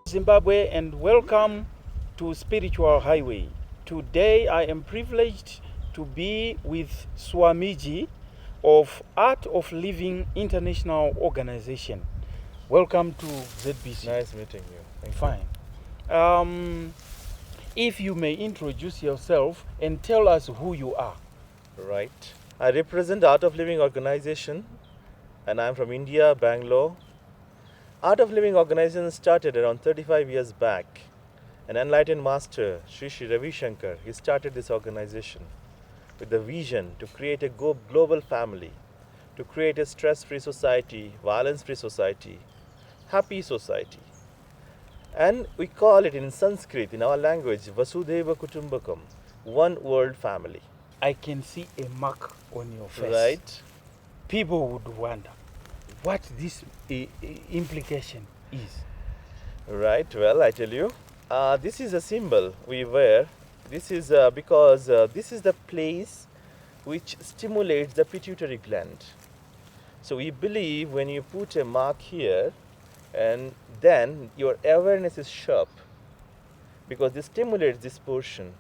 Zimbabwe, and welcome to Spiritual Highway. Today I am privileged to be with Swamiji of Art of Living International Organization. Welcome to ZBC. Nice meeting you. Thank Fine. If you may introduce yourself and tell us who you are. you. Right. I represent Art of Living organization and I'm from India, Bangalore. Art of Living organization started around 35 years back. An enlightened master, Sri Ravi Shankar, he started this organization with the vision to create a global family, to create a stress-free society, violence-free society, happy society. And we call it in Sanskrit, in our language, Vasudhaiva Kutumbakam, one world family. I can see a mark on your face. Right? People would wonder what this implication is. Right, well, I tell you, this is a symbol we wear. This is because this is the place which stimulates the pituitary gland. So we believe when you put a mark here, and then your awareness is sharp because this stimulates this portion.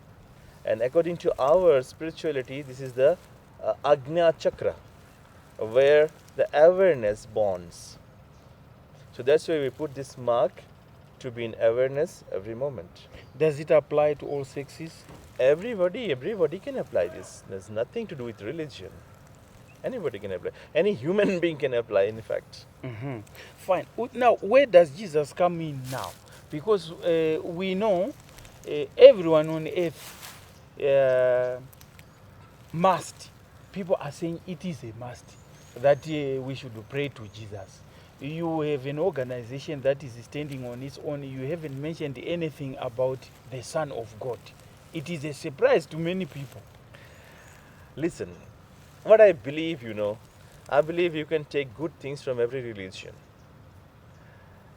And according to our spirituality, this is the Agnya Chakra, where the awareness bonds. So that's why we put this mark to be in awareness every moment. Does it apply to all sexes? Everybody can apply this. There's nothing to do with religion. Anybody can apply. Any human being can apply, in fact. Mm-hmm. Fine. Now, where does Jesus come in now? Because we know everyone on earth must. People are saying it is a must that we should pray to Jesus. You have an organization that is standing on its own. You haven't mentioned anything about the Son of God. It is a surprise to many people. Listen, what I believe, I believe you can take good things from every religion.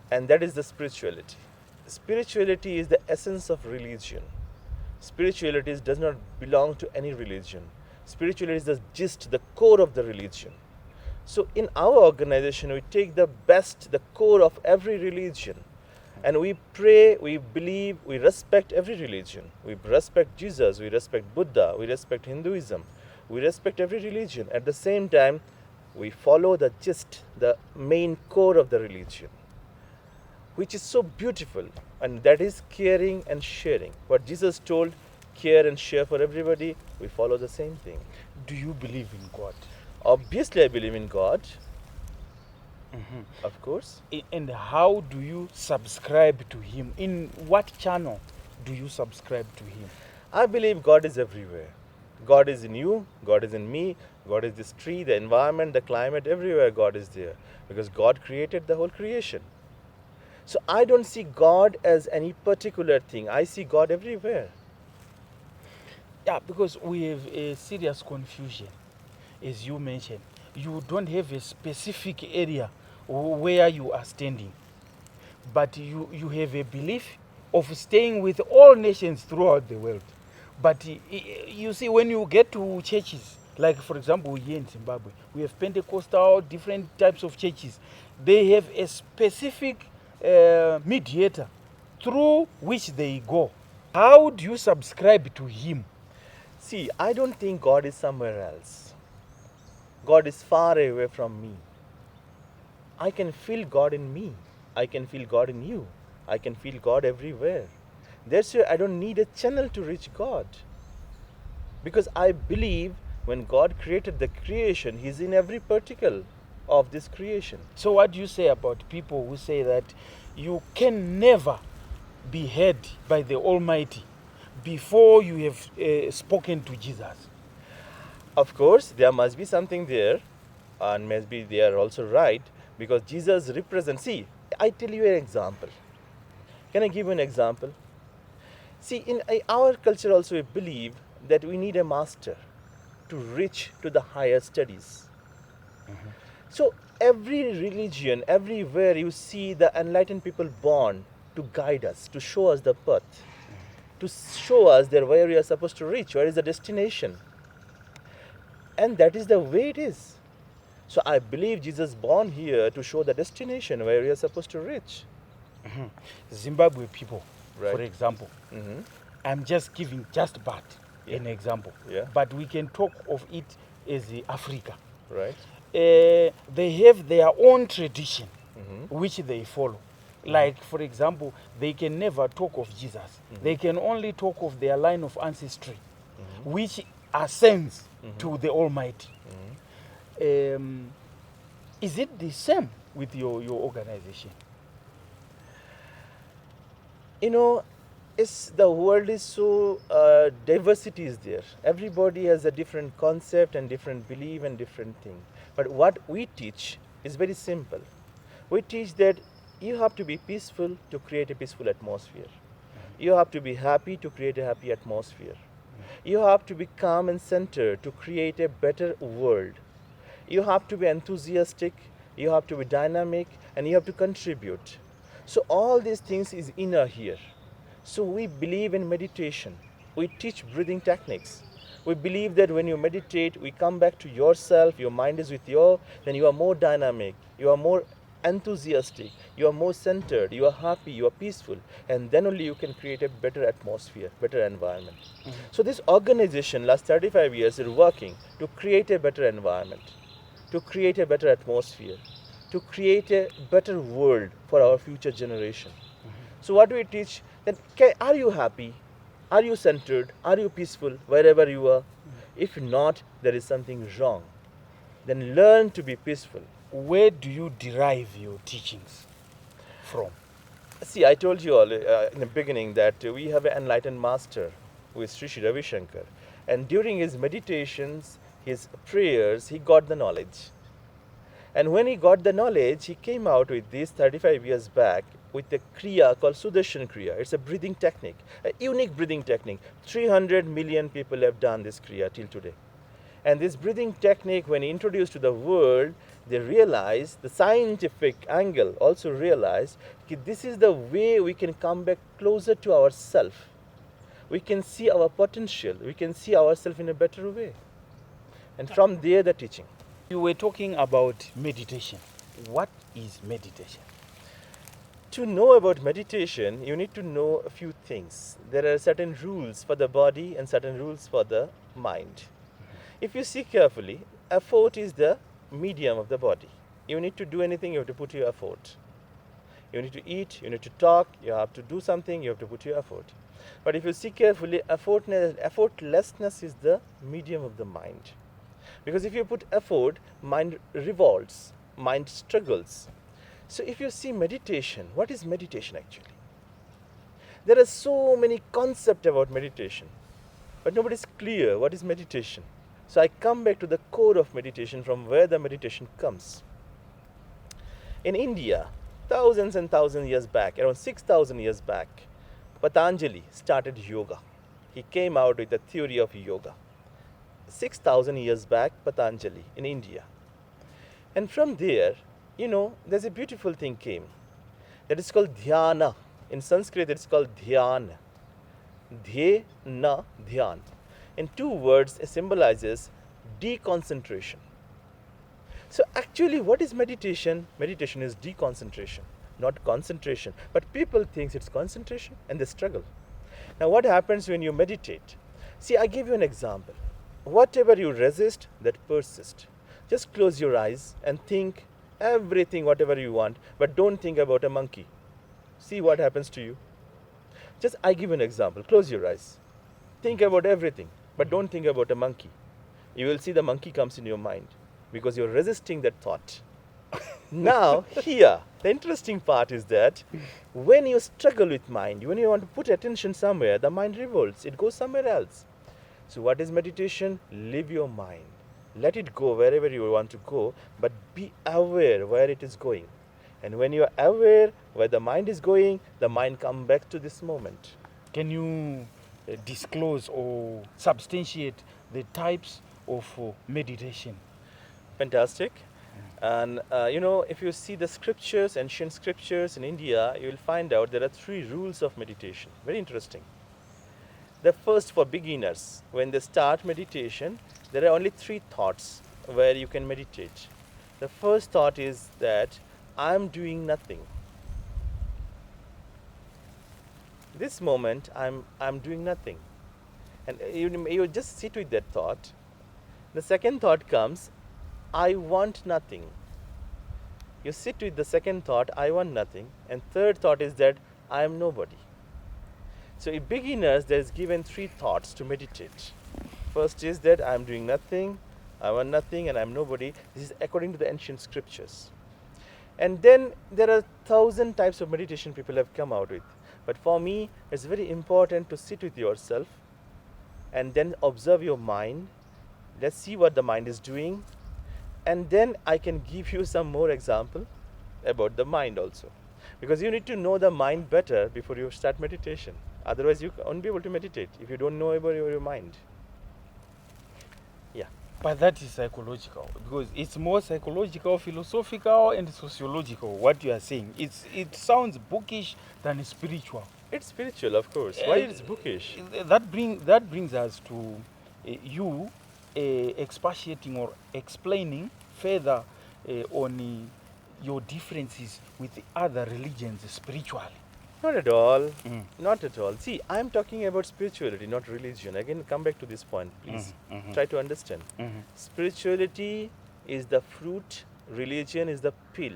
And that is the spirituality. Spirituality is the essence of religion. Spirituality does not belong to any religion. Spirituality is the gist, the core of the religion. So in our organization, we take the best, the core of every religion. And we pray, we believe, we respect every religion. We respect Jesus, we respect Buddha, we respect Hinduism. We respect every religion. At the same time, we follow the gist, the main core of the religion, which is so beautiful. And that is caring and sharing. What Jesus told, care and share for everybody, we follow the same thing. Do you believe in God? Obviously, I believe in God. Mm-hmm. Of course. And how do you subscribe to Him? In what channel do you subscribe to Him? I believe God is everywhere. God is in you, God is in me, God is this tree, the environment, the climate, everywhere God is there. Because God created the whole creation. So I don't see God as any particular thing. I see God everywhere. Yeah, because we have a serious confusion. As you mentioned, you don't have a specific area where you are standing, but you have a belief of staying with all nations throughout the world. But you see, when you get to churches, like for example here in Zimbabwe, we have Pentecostal, different types of churches. They have a specific mediator through which they go. How do you subscribe to Him? See, I don't think God is somewhere else. God is far away from me. I can feel God in me. I can feel God in you. I can feel God everywhere. That's why I don't need a channel to reach God. Because I believe when God created the creation, He's in every particle of this creation. So what do you say about people who say that you can never be heard by the Almighty before you have spoken to Jesus? Of course, there must be something there, and maybe they are also right, because Jesus represents. See, I tell you an example. Can I give you an example? See, in our culture also we believe that we need a master to reach to the higher studies. Mm-hmm. So every religion, everywhere you see the enlightened people born to guide us, to show us the path, to show us that where we are supposed to reach, where is the destination. And that is the way it is. So I believe Jesus born here to show the destination where we are supposed to reach. Zimbabwe people, Right. for example, Mm-hmm. I'm just giving just but Yeah. an example. Yeah. But we can talk of it as Africa. Right. They have their own tradition Mm-hmm. which they follow. Like, for example, they can never talk of Jesus. They can only talk of their line of ancestry, which ascends to the Almighty. Is it the same with your organization? You know, the world is so diversity is there. Everybody has a different concept and different belief and different thing. But what we teach is very simple. We teach that you have to be peaceful to create a peaceful atmosphere. You have to be happy to create a happy atmosphere. You have to be calm and centered to create a better world. You have to be enthusiastic, you have to be dynamic, and you have to contribute. So all these things is inner here. So we believe in meditation. We teach breathing techniques. We believe that when you meditate, we come back to yourself, your mind is with you, then you are more dynamic, you are more enthusiastic, you are more centered, you are happy, you are peaceful, and then only you can create a better atmosphere, better environment. So this organization last 35 years is working to create a better environment, to create a better atmosphere, to create a better world for our future generation. So what we teach, that are you happy? Are you centered? Are you peaceful wherever you are? If not, there is something wrong. Then learn to be peaceful. Where do you derive your teachings from? See, I told you all in the beginning that we have an enlightened master who is Sri Sri Ravi Shankar. And during his meditations, his prayers, he got the knowledge. And when he got the knowledge, he came out with this 35 years back with a kriya called Sudarshan Kriya. It's a breathing technique, a unique breathing technique. 300 million people have done this kriya till today. And this breathing technique, when introduced to the world, they realized, the scientific angle also realized, that this is the way we can come back closer to ourselves. We can see our potential. We can see ourselves in a better way. And from there, the teaching. You were talking about meditation. What is meditation? To know about meditation, you need to know a few things. There are certain rules for the body and certain rules for the mind. If you see carefully, effort is the medium of the body. You need to do anything, you have to put your effort. You need to eat, you need to talk, you have to do something, you have to put your effort. But if you see carefully, effortlessness is the medium of the mind. Because if you put effort, mind revolts, mind struggles. So if you see meditation, what is meditation actually? There are so many concepts about meditation, but nobody is clear what is meditation. So I come back to the core of meditation, from where the meditation comes. In India, thousands and thousands years back, around 6,000 years back, Patanjali started yoga. He came out with the theory of yoga. 6,000 years back, Patanjali in India. And from there, there's a beautiful thing came. That is called dhyana. In Sanskrit, it's called dhyana. Dhye-na, dhyan. In two words, it symbolizes deconcentration. So actually, what is meditation? Meditation is deconcentration, not concentration. But people think it's concentration and they struggle. Now what happens when you meditate? See, I give you an example. Whatever you resist, that persists. Just close your eyes and think everything, whatever you want, but don't think about a monkey. See what happens to you. Just I give an example. Close your eyes. Think about everything, but don't think about a monkey. You will see the monkey comes in your mind because you're resisting that thought. Now, here, the interesting part is that when you struggle with mind, when you want to put attention somewhere, the mind revolts. It goes somewhere else. So what is meditation? Leave your mind. Let it go wherever you want to go, but be aware where it is going. And when you are aware where the mind is going, the mind comes back to this moment. Can you disclose or substantiate the types of meditation? Fantastic. And if you see the scriptures, ancient scriptures in India, you will find out there are 3 rules of meditation. Very interesting. The first, for beginners, when they start meditation, there are only 3 thoughts where you can meditate. The first thought is that I'm doing nothing. This moment, I'm doing nothing. And you just sit with that thought. The second thought comes, I want nothing. You sit with the second thought, I want nothing. And third thought is that I am nobody. So in beginners, there is given three thoughts to meditate. First is that I am doing nothing, I want nothing, and I am nobody. This is according to the ancient scriptures. And then there are 1,000 types of meditation people have come out with. But for me, it's very important to sit with yourself and then observe your mind. Let's see what the mind is doing. And then I can give you some more example about the mind also. Because you need to know the mind better before you start meditation. Otherwise, you won't be able to meditate if you don't know about your mind. Yeah. But that is psychological, because it's more psychological, philosophical, and sociological. What you are saying, it sounds bookish than spiritual. It's spiritual, of course. Why it's bookish? That brings us to you expatiating or explaining further on your differences with the other religions spiritually. Not at all. Not at all. See, I'm talking about spirituality, not religion. Again, come back to this point, please. Try to understand. Spirituality is the fruit, religion is the pill.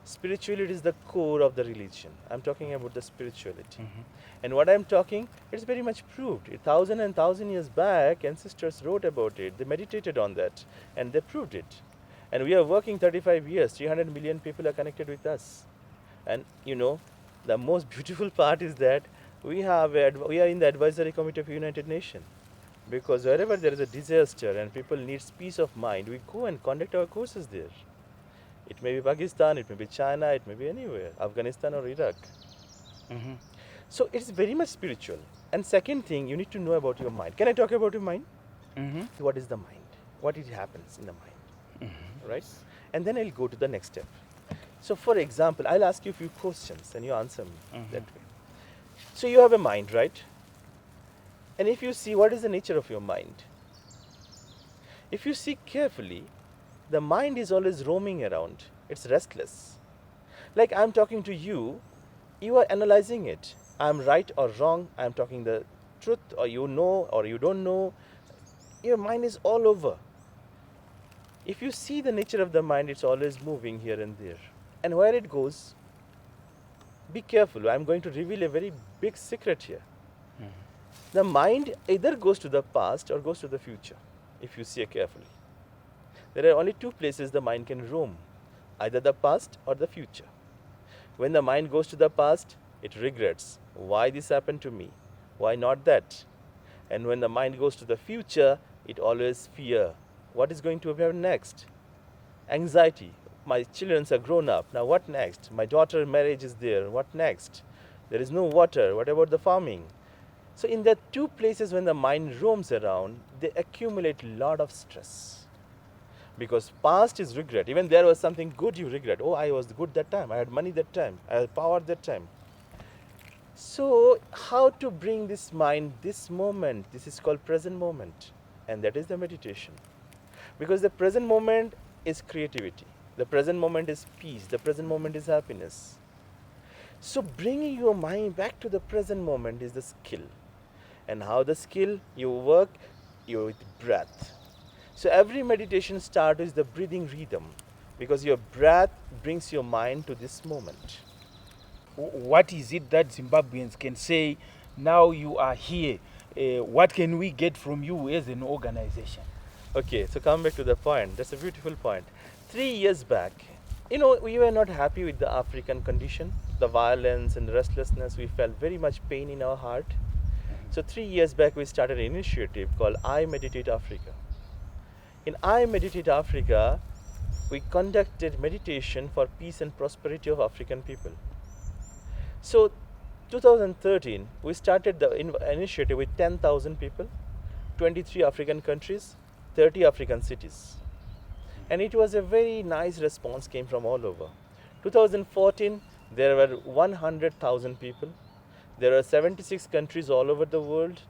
Spirituality is the core of the religion. I'm talking about the spirituality. And what I'm talking, it's very much proved. 1,000 years back, ancestors wrote about it. They meditated on that and they proved it. And we are working 35 years, 300 million people are connected with us. And you know, the most beautiful part is that we are in the advisory committee of United Nations. Because wherever there is a disaster and people need peace of mind, we go and conduct our courses there. It may be Pakistan, it may be China, it may be anywhere, Afghanistan or Iraq. So it's very much spiritual. And second thing, you need to know about your mind. Can I talk about your mind? What is the mind? What it happens in the mind? Right? And then I'll go to the next step. So for example, I'll ask you a few questions and you answer me that way. So you have a mind, right? And if you see what is the nature of your mind, if you see carefully, the mind is always roaming around. It's restless. Like I'm talking to you, you are analyzing it. I'm right or wrong, I'm talking the truth, or you know or you don't know. Your mind is all over. If you see the nature of the mind, it's always moving here and there. And where it goes, be careful. I'm going to reveal a very big secret here. The mind either goes to the past or goes to the future, if you see it carefully. There are only two places the mind can roam, either the past or the future. When the mind goes to the past, it regrets. Why this happened to me? Why not that? And when the mind goes to the future, it always fears. What is going to happen next? Anxiety. My children are grown up. Now what next? My daughter's marriage is there. What next? There is no water. What about the farming? So in the two places when the mind roams around, they accumulate a lot of stress. Because past is regret. Even there was something good you regret. Oh, I was good that time. I had money that time. I had power that time. So how to bring this mind, this moment, this is called present moment. And that is the meditation. Because the present moment is creativity. The present moment is peace. The present moment is happiness. So bringing your mind back to the present moment is the skill. And how the skill you work, you with breath. So every meditation starts with the breathing rhythm, because your breath brings your mind to this moment. What is it that Zimbabweans can say, now you are here, what can we get from you as an organization? Okay, so come back to the point. That's a beautiful point. 3 years back, we were not happy with the African condition, the violence and the restlessness. We felt very much pain in our heart. So 3 years back, we started an initiative called I Meditate Africa. In I Meditate Africa, we conducted meditation for peace and prosperity of African people. So 2013, we started the initiative with 10,000 people, 23 African countries, 30 African cities. And it was a very nice response came from all over. 2014, there were 100,000 people. There are 76 countries all over the world.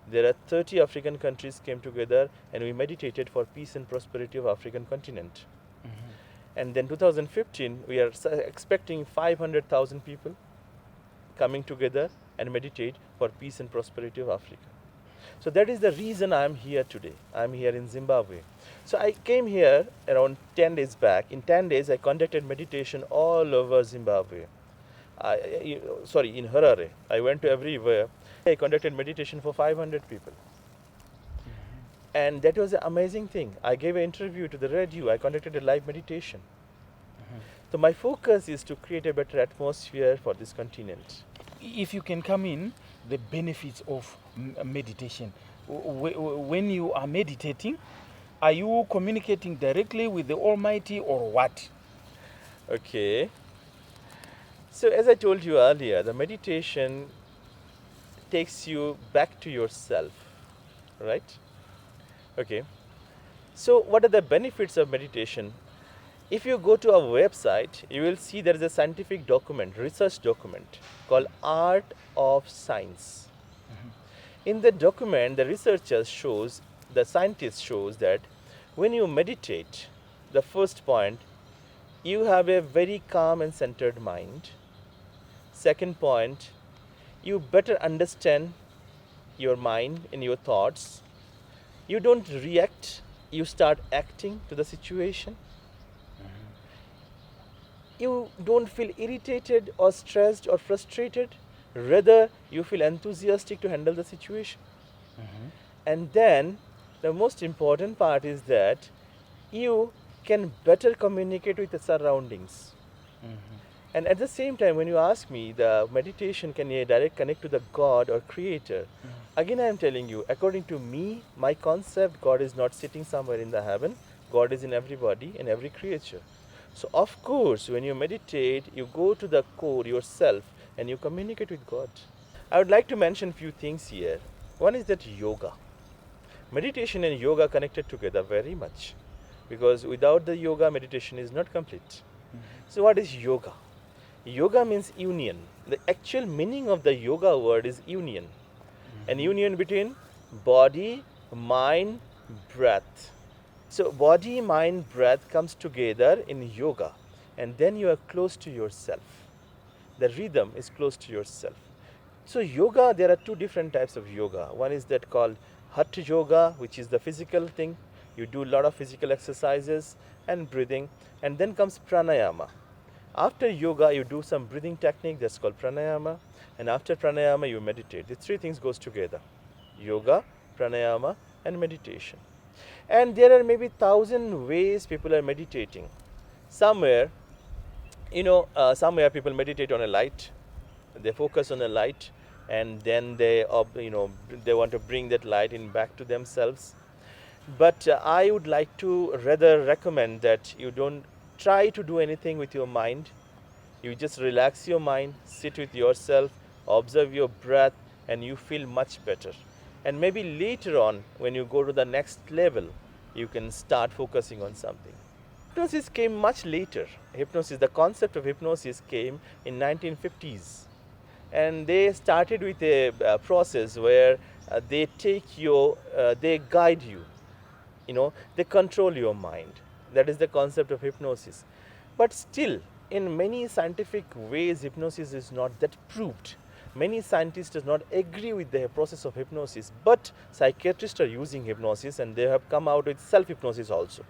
There are 30 African countries came together and we meditated for peace and prosperity of African continent. And then 2015, we are expecting 500,000 people coming together and meditate for peace and prosperity of Africa. So that is the reason I am here today. I am here in Zimbabwe. So I came here around 10 days back. In 10 days, I conducted meditation all over Zimbabwe. In Harare. I went to everywhere. I conducted meditation for 500 people. And that was an amazing thing. I gave an interview to the radio. I conducted a live meditation. So my focus is to create a better atmosphere for this continent. If you can come in, the benefits of meditation. When you are meditating, are you communicating directly with the Almighty or what? Okay. So as I told you earlier, the meditation takes you back to yourself, right? Okay. So what are the benefits of meditation? If you go to our website, you will see there is a scientific document, research document called Art of Science. In the document, the scientist shows that when you meditate, the first point, you have a very calm and centered mind. Second point, you better understand your mind and your thoughts. You don't react, you start acting to the situation. You don't feel irritated or stressed or frustrated. Rather, you feel enthusiastic to handle the situation. And then, the most important part is that you can better communicate with the surroundings. And at the same time, when you ask me, the meditation can a direct connect to the God or Creator. Again, I am telling you, according to me, my concept, God is not sitting somewhere in the heaven. God is in everybody and every creature. So, of course, when you meditate, you go to the core yourself and you communicate with God. I would like to mention a few things here. One is that yoga. Meditation and yoga are connected together very much, because without the yoga, meditation is not complete. So what is yoga? Yoga means union. The actual meaning of the yoga word is union. An union between body, mind, breath. So body, mind, breath comes together in yoga, and then you are close to yourself. The rhythm is close to yourself. So yoga, there are two different types of yoga. One is that called Hatha yoga, which is the physical thing. You do a lot of physical exercises and breathing. And then comes pranayama. After yoga, you do some breathing technique, that's called pranayama. And after pranayama, you meditate. The three things goes together. Yoga, pranayama, and meditation. And there are maybe 1,000 ways people are meditating. Somewhere people meditate on a light. They focus on a light, and then they want to bring that light in back to themselves. But I would like to rather recommend that you don't try to do anything with your mind. You just relax your mind, sit with yourself, observe your breath, and you feel much better. And maybe later on, when you go to the next level, you can start focusing on something. Hypnosis came much later. The concept of hypnosis came in 1950s. And they started with a process where they guide you, they control your mind. That is the concept of hypnosis. But still, in many scientific ways, hypnosis is not that proved. Many scientists do not agree with the process of hypnosis, but psychiatrists are using hypnosis, and they have come out with self-hypnosis also.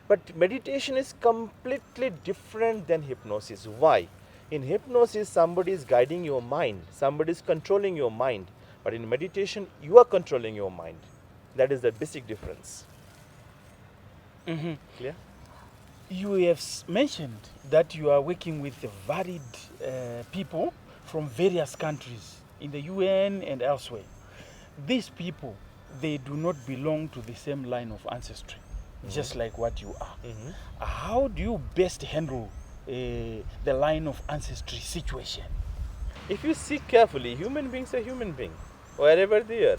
But meditation is completely different than hypnosis. Why? In hypnosis, somebody is guiding your mind, somebody is controlling your mind. But in meditation, you are controlling your mind. That is the basic difference. Clear? You have mentioned that you are working with varied people from various countries in the UN and elsewhere. These people, they do not belong to the same line of ancestry, just like what you are. How do you best handle the line of ancestry situation? If you see carefully, human beings are human beings, wherever they are,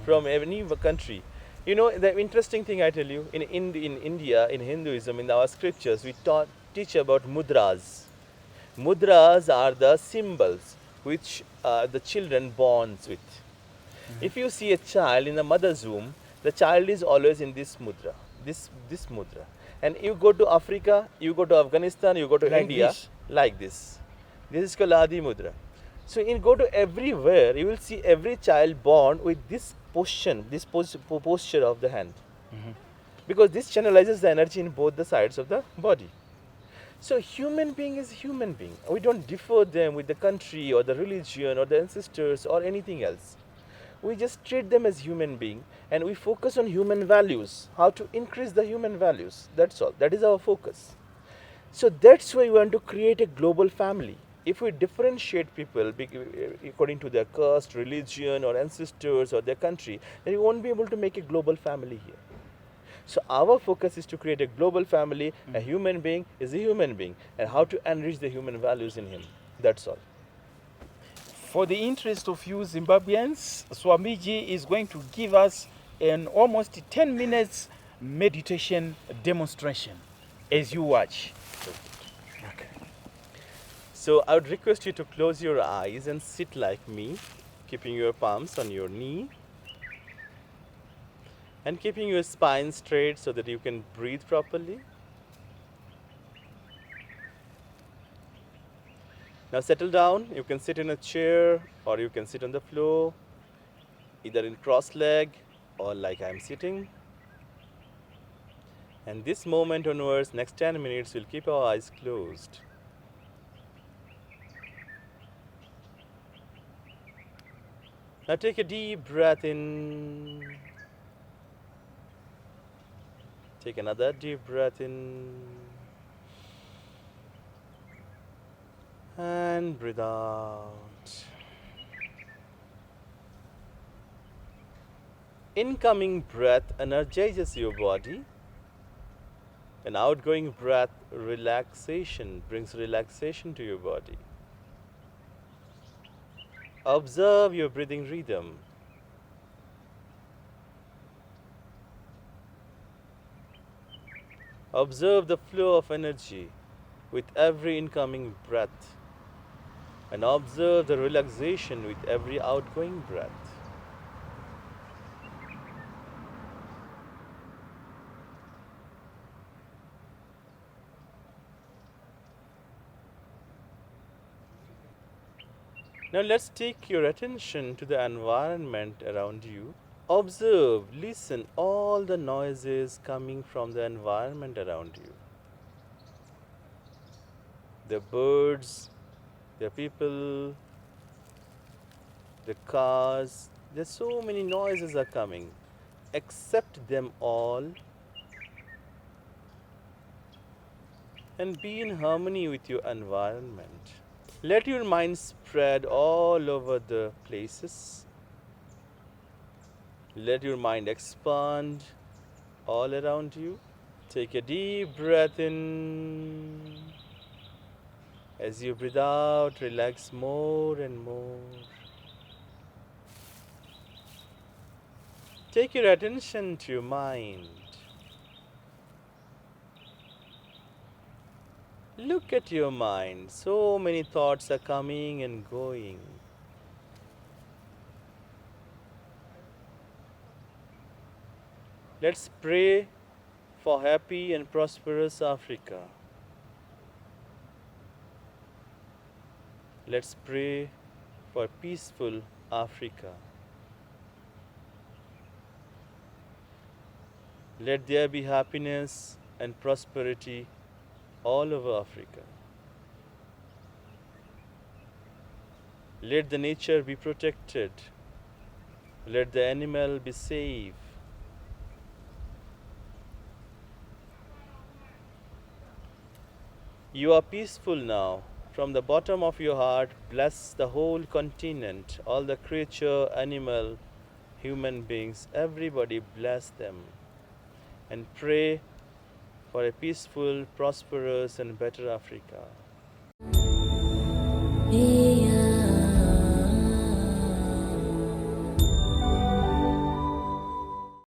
from any country. The interesting thing I tell you, in India, in Hinduism, in our scriptures, we teach about mudras. Mudras are the symbols which the children bonds with. If you see a child in the mother's womb, the child is always in this mudra. this mudra. And you go to Africa, you go to Afghanistan, you go to Like India, this. like this. This is called Adi mudra. So in go to everywhere, you will see every child born with this position, this posture of the hand, because this channelizes the energy in both the sides of the body. So human being is human being. We don't differ them with the country or the religion or the ancestors or anything else. We just treat them as human being, and we focus on human values, how to increase the human values. That's all. That is our focus. So that's why we want to create a global family. If we differentiate people according to their caste, religion, or ancestors or their country, then we won't be able to make a global family here. So our focus is to create a global family. A human being is a human being, and how to enrich the human values in him. That's all. For the interest of you Zimbabweans, Swamiji is going to give us an almost 10 minutes meditation demonstration as you watch. Okay. So I would request you to close your eyes and sit like me, keeping your palms on your knee and keeping your spine straight so that you can breathe properly. Now settle down. You can sit in a chair or you can sit on the floor, either in cross leg or like I'm sitting. And this moment onwards, next 10 minutes, we'll keep our eyes closed. Now take a deep breath in. Take another deep breath in. And breathe out. Incoming breath energizes your body. An outgoing breath, relaxation, brings relaxation to your body. Observe your breathing rhythm. Observe the flow of energy with every incoming breath, and observe the relaxation with every outgoing breath. Now let's take your attention to the environment around you. Observe, listen all the noises coming from the environment around you. The birds, the people, the cars, there's so many noises are coming. Accept them all and be in harmony with your environment. Let your mind spread all over the places. Let your mind expand all around you. Take a deep breath in. As you breathe out, relax more and more. Take your attention to your mind. Look at your mind. So many thoughts are coming and going. Let's pray for happy and prosperous Africa. Let's pray for peaceful Africa. Let there be happiness and prosperity all over Africa. Let the nature be protected. Let the animal be safe. You are peaceful now. From the bottom of your heart, bless the whole continent, all the creature, animal, human beings, everybody bless them. And pray for a peaceful, prosperous and better Africa.